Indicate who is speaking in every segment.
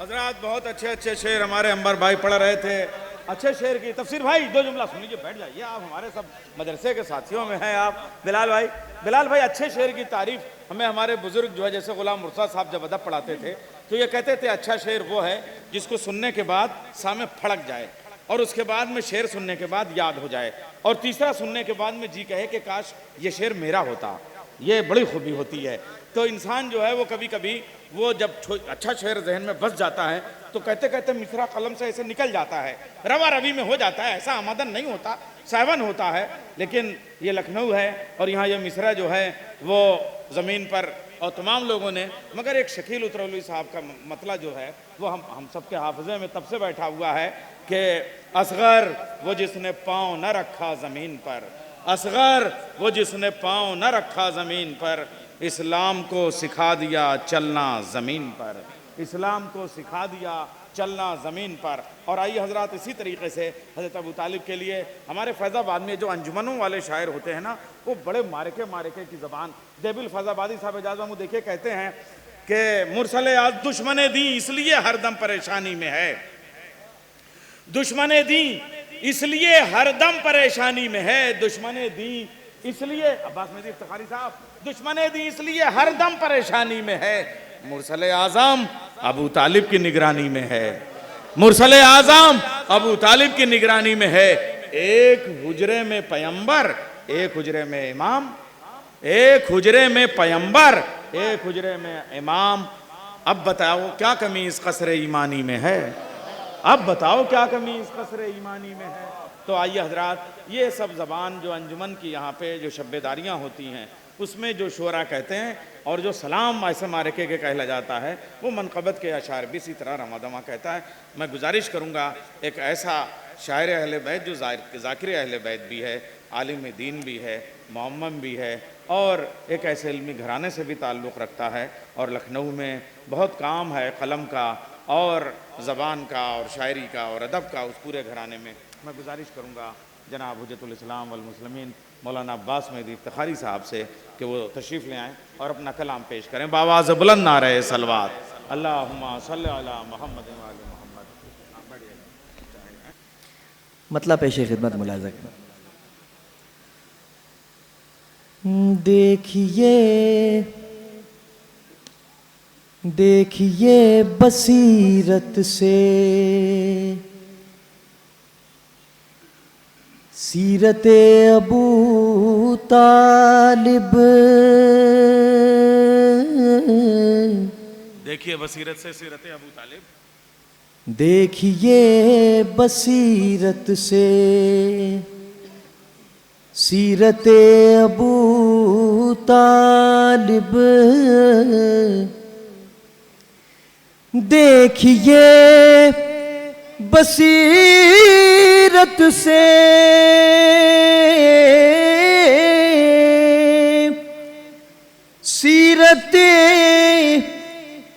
Speaker 1: हजरात बहुत अच्छे अच्छे शेर हमारे अंबर भाई पढ़ रहे थे। अच्छे शेर की तफसीर भाई दो जुमला सुन लीजिए, बैठ जाइए, आप हमारे सब मदरसे के साथियों में हैं। आप बिलाल भाई अच्छे शेर की तारीफ हमें हमारे बुजुर्ग जो है जैसे गुलाम मुर्तज़ा साहब जब अदब पढ़ाते थे तो ये कहते थे अच्छा शेर वो है जिसको सुनने के बाद सामने फड़क जाए और उसके बाद में शेर सुनने के बाद याद हो जाए और तीसरा सुनने के बाद में जी कहे कि काश ये शेर मेरा होता। ये बड़ी खूबी होती है। तो इंसान जो है वो कभी कभी वो जब अच्छा शेर जहन में बस जाता है तो कहते कहते मिसरा कलम से ऐसे निकल जाता है, रवा रवी में हो जाता है, ऐसा आमदन नहीं होता, सावन होता है। लेकिन ये लखनऊ है और यहाँ ये मिसरा जो है वो ज़मीन पर और तमाम लोगों ने, मगर एक शकील उतरौली साहब का मतला जो है वो हम सबके हाफजे में तब से बैठा हुआ है कि असगर वो जिसने पाँव न रखा ज़मीन पर, असगर वो जिसने पाँव न रखा ज़मीन पर, इस्लाम को सिखा दिया चलना ज़मीन पर, इस्लाम को सिखा दिया चलना ज़मीन पर। और आइए हजरात इसी तरीके से हज़रत अबू तालिब के लिए हमारे फैज़ाबाद में जो अंजुमनों वाले शायर होते हैं ना वो बड़े मारके की ज़बान, देबिल फैज़ाबादी साहब एजाज़ महमूद देखिए कहते हैं कि मुरसले आज दुश्मने दी इसलिए हरदम परेशानी में है, दुश्मने दी इसलिए हरदम परेशानी में है, दुश्मने दी इसलिए, अब्बास मेहदी इफ्तिखारी साहब, दुश्मने दी इसलिए हरदम परेशानी में है, मुरसले आज़म अबू तालिब की निगरानी में है, मुरसले आज़म अबू तालिब की निगरानी में है। एक हुजरे में पैगंबर, एक हुजरे में इमाम, एक हुजरे में पैगंबर, एक हुजरे में इमाम। अब बताओ क्या कमी इस कसरे ईमानी में है, अब बताओ क्या कमी इस कसरे ईमानी में है। तो आइए हजरात, ये सब ज़बान जो अंजुमन की यहाँ पे जो शब्बेदारियाँ होती हैं उसमें जो शुरा कहते हैं और जो सलाम ऐसे मारके के कहला जाता है वो मनक़बत के अशार भी इसी तरह रमादमा कहता है। मैं गुजारिश करूँगा एक ऐसा शायर अहले बैत जो ज़ाकिर अहले बैत भी है, आलिम दीन भी है, मुअम्मम भी है और एक ऐसे इल्मी घराने से भी ताल्लुक़ रखता है और लखनऊ में बहुत काम है कलम का और ज़बान का और शायरी का और अदब का उस पूरे घराने में। मैं गुजारिश करूँगा जनाब हुज्जतुल इस्लाम वल मुस्लिमीन मौलाना अब्बास मेहदी इफ्तिखारी साहब से कि वो तशरीफ़ ले आएँ और अपना कलाम पेश करें बावाज़ बुलंद नारे सलवात, अल्लाहुम्मा सल्ली अला मुहम्मद व आले मुहम्मद।
Speaker 2: मतलब पेश खिदमत मुलाज़ा करें। देखिए देखिए बसीरत से सीरते अबू तालिब,
Speaker 1: देखिए बसीरत से सीरते अबू तालिब,
Speaker 2: देखिए बसीरत से सीरते अबू तालिब, देखिए बसीरत से सीरते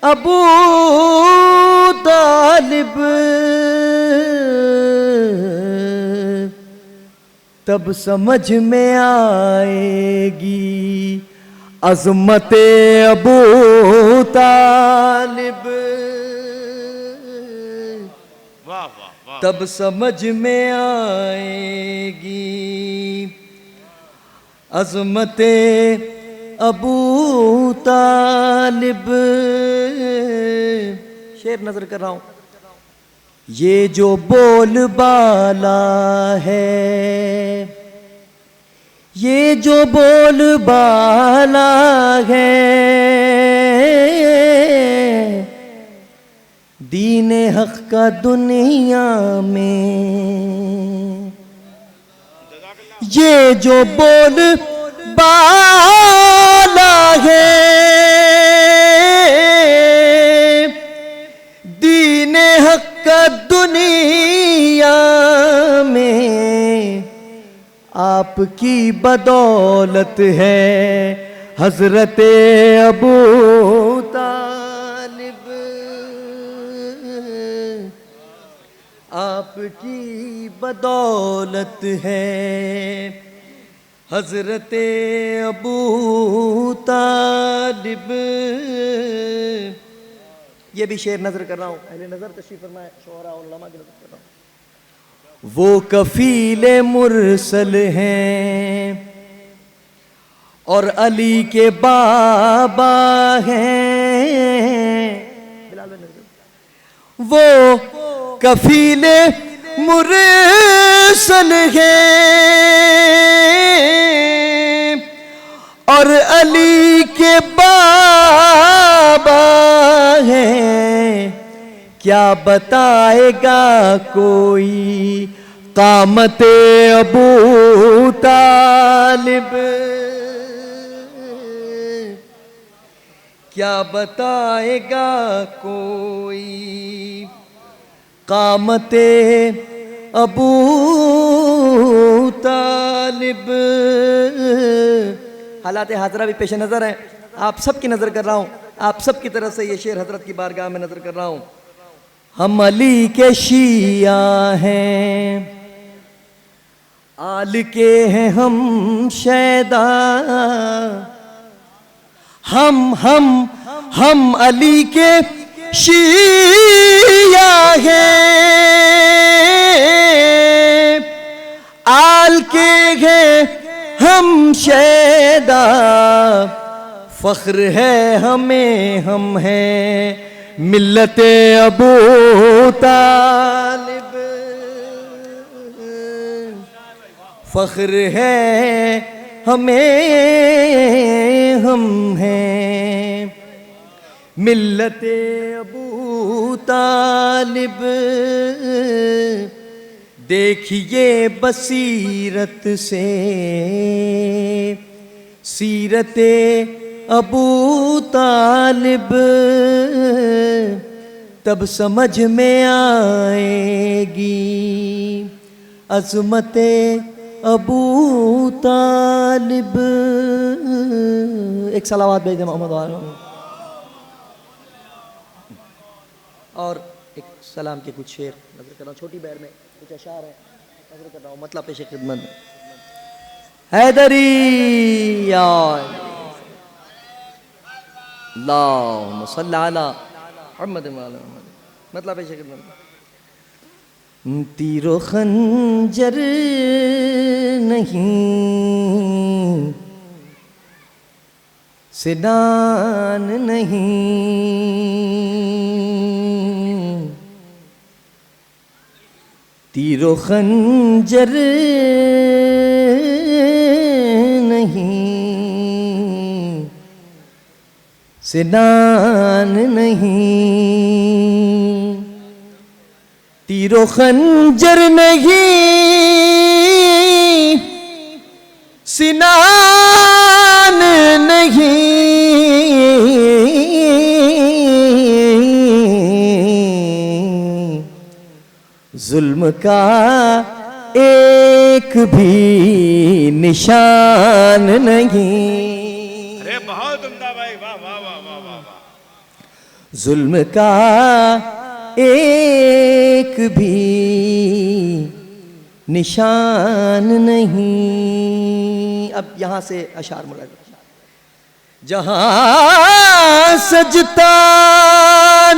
Speaker 2: अबू तालिब, तब समझ में आएगी अज़मते अबू तालिब,
Speaker 1: वाह वाह वाह,
Speaker 2: तब समझ में आएगी अज़मते अबू तालिब। शेर नजर कर रहा हूं। ये जो बोलबाला है, ये जो बोलबाला है, दीने हक का दुनिया में, ये जो बोलबाला है दीने हक का दुनिया में, आपकी बदौलत है हजरते अबू तालिब, आपकी बदौलत है हजरते अबू तालिब। ये भी शेर नजर कर रहा हूँ, अहले नजर तशरीफ फरमाए, शोहरा और उलमा की नजर कर रहा हूँ। वो कफीले मुरसल हैं और अली के बाबा हैं। वो कफीले मुरसल हैं और अली के बाबा हैं। क्या बताएगा कोई कामते अबू तालिब, क्या बताएगा कोई कामते अबू तालिब। हालात हाजरा भी पेश नज़र है, आप सब की नज़र कर रहा हूँ, आप सब की तरफ से ये शेर हजरत की बारगाह में नज़र कर रहा हूँ। हम अली के शिया हैं, आल के हैं हम शैदा, हम अली के शिया हैं, आल के हैं हम शैदा, फख्र है हमें हम हैं मिल्लते अबू तालिब, फख्र है हमें हम हैं मिल्लते अबू तालिब। देखिए बसीरत से सीरते अबू तालिब, तब समझ में आएगी अज़मते अबू तालिब। एक सलावत भेज दे मोहम्मद वाले और एक सलाम के कुछ शेर नजर कर रहा हूँ, छोटी बैर में कुछ अशार है नजर कर रहा हूँ, मतलब पेश खिदमत में। हैदरी अल्लाहुम्मा सल्ली अला मुहम्मद व अला मुहम्मद, मतलब पेश खिदमत में। तीरो खंजर नहीं, सिनान नहीं, तीरो खंजर नहीं, सिनान नहीं, तीरो खंजर नहीं, सिनान नहीं, जुल्म का एक भी निशान नहीं।
Speaker 1: अरे बहुत उम्दा भाई, वाह वाह वाह वाह वाह।
Speaker 2: जुल्म का एक भी निशान नहीं। अब यहां से अशार मुराद, जहां सजता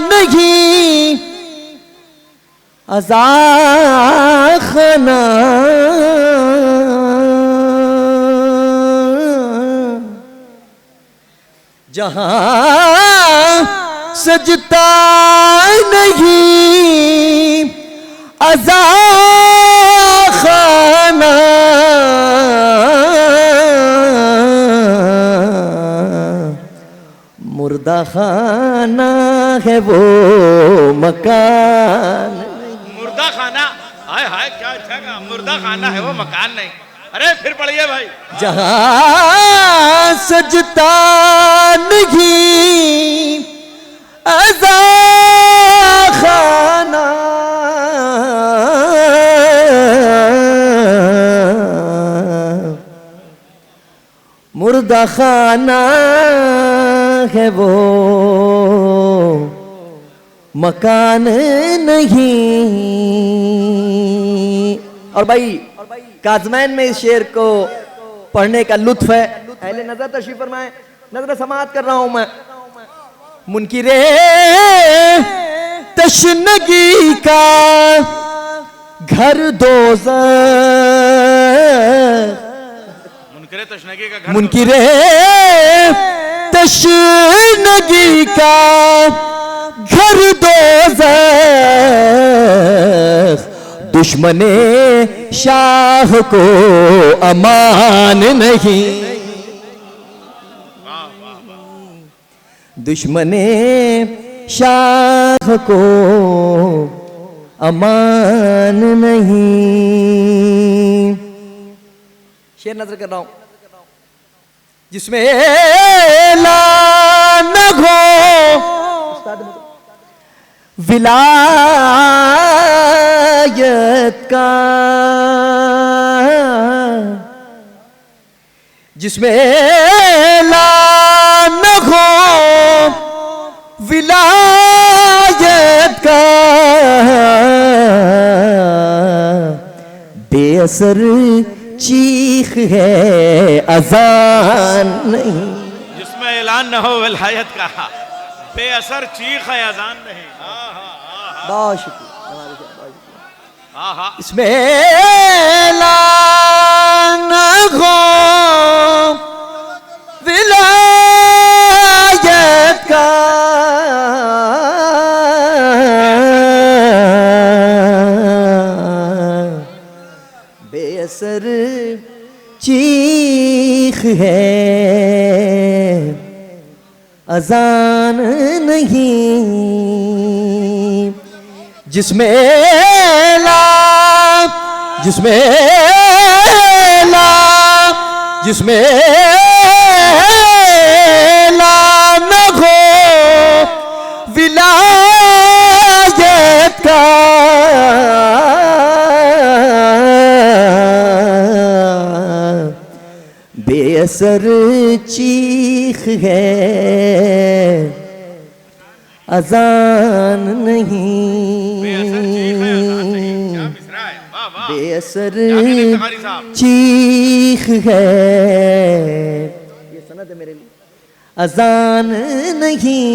Speaker 2: नहीं अज़ा खाना, जहां सजता नहीं अज़ा खाना, मुर्दा खाना है वो मकान।
Speaker 1: मुर्दा खाना, हाय हाय क्या अच्छा कहा, मुर्दा खाना है वो मकान नहीं। अरे फिर पढ़िए भाई।
Speaker 2: जहां सजता नहीं अज़ा खाना, मुर्दा खाना है वो मकान नहीं। और भाई काज़मैन में इस शेर को पढ़ने का लुत्फ है। अहले नजर तशरीफ फरमाए, नजर समाअत कर रहा हूं मैं। मुनकिरे तशनगी का घर दोज़ख, मुनकिरे तशनगी का घर दोज़ख, दुश्मने शाह को अमान नहीं, दुश्मने शाह को अमान नहीं। शेर नजर कर रहा हूं जिसमें ऐलान हो विलायत का, जिसमें ऐलान हो विलायत का, बेअसर चीख है अजान नहीं,
Speaker 1: जिसमें ऐलान न हो विलायत का, बेअसर चीख है अजान नहीं।
Speaker 2: बहुत शुक्रिया।
Speaker 1: इसमें
Speaker 2: ऐलान हो विलायत का, बेअसर चीख है अजान नहीं, जिसमें ऐलान, जिसमें ऐलान, जिसमें ऐलान हो विलायत का, बेअसर चीख है अजान नहीं, बेअसर चीख है, ये सनद है मेरे लिए, अजान नहीं।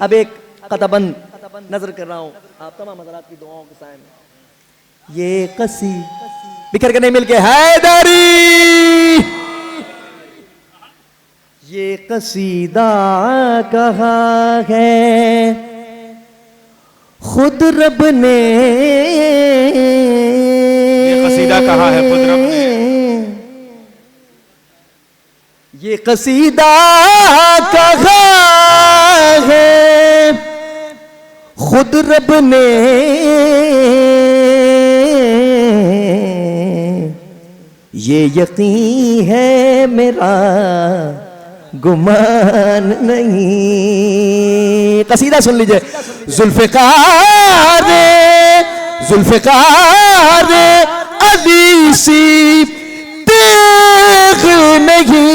Speaker 2: अब एक कतबंद नजर कर रहा हूं आप तमाम हज़रात की दुआओं के साए में। ये कसी बिखर के नहीं मिलके हैदरी, ये कसीदा कहा है खुद रब ने,
Speaker 1: ये कसीदा कहा है खुद रब ने,
Speaker 2: ये कसीदा कहा है खुद रब ने, ये यकीन है मेरा गुमान नहीं। कसीदा सुन लीजिए। जुल्फ़िकार जुल्फ़िकार अली सी तेग नहीं,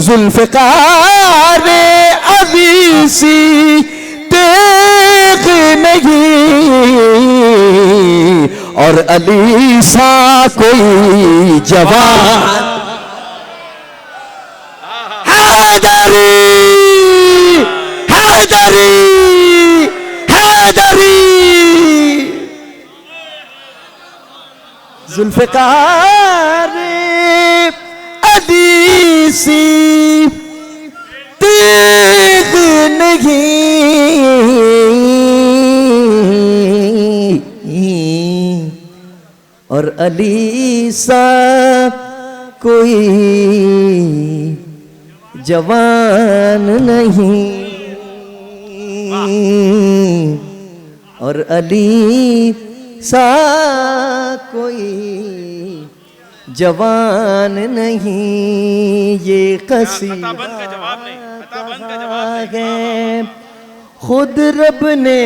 Speaker 2: जुल्फ़िकार अली सी तेग नहीं, और अली सा कोई जवान हैदरी हैदरी हैदरी, जुल्फ़िकार अली सी तेग नहीं, और अली सा कोई जवान नहीं, और अली सा कोई जवान नहीं। ये कसीदा है खुद रब ने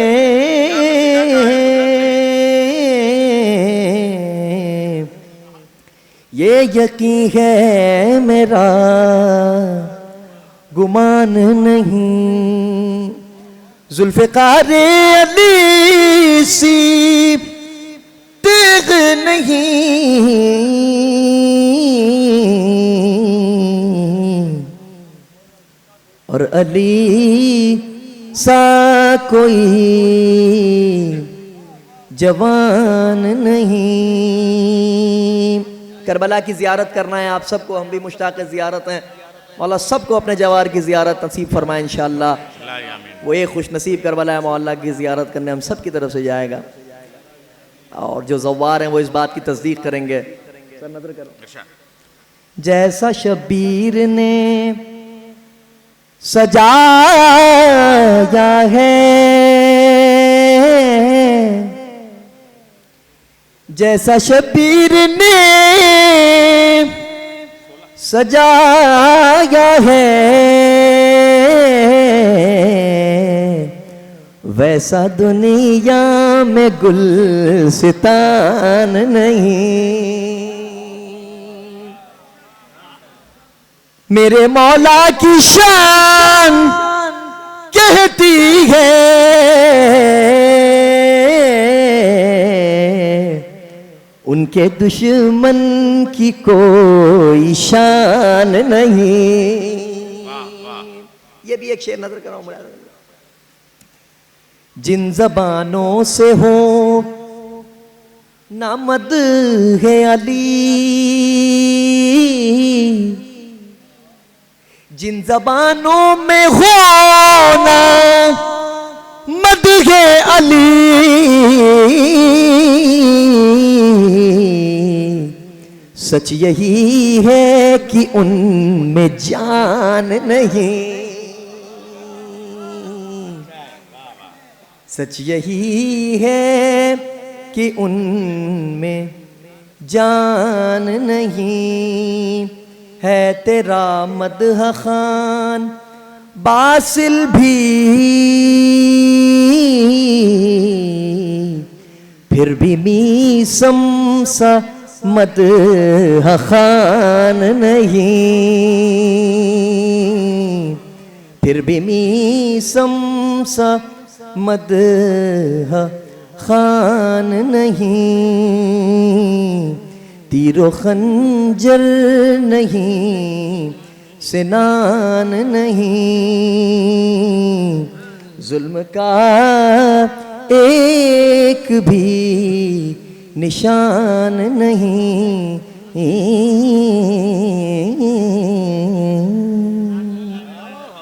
Speaker 2: ये यकीन है मेरा गुमान नहीं, जुल्फ़िकार अली सी तेग नहीं, और अली सा कोई जवान नहीं। करबला की ज़ियारत करना है आप सबको, हम भी मुश्ताक़ ज़ियारत हैं। मौला सबको अपने जवार की ज़ियारत नसीब फरमाए इंशाअल्लाह। वो एक खुश नसीब करबला है मौला की ज़ियारत करने हम सब की तरफ से जाएगा, और जो ज़व्वार हैं वो इस बात की तस्दीक करेंगे। सर नजर करो। जैसा शबीर ने सजाया है, जैसा शबीर ने सजाया है, वैसा दुनिया में गुलसितान नहीं। मेरे मौला की शान कहती है, उनके दुश्मन की कोई शान नहीं। ये भी एक शेर नजर कर रहा हूं। जिन जबानों से हो नामद है अली, जिन जबानों में हो ना मद है अली, सच यही है कि उनमें जान नहीं। सच यही है कि उनमें जान नहीं। है तेरा मदह खान बासिल भी, फिर भी मीसम सा मदह खान नहीं। फिर भी मीसम सा मदह खान नहीं। तीरो खंजर नहीं, सिनान नहीं। जुल्म का एक भी निशान नहीं।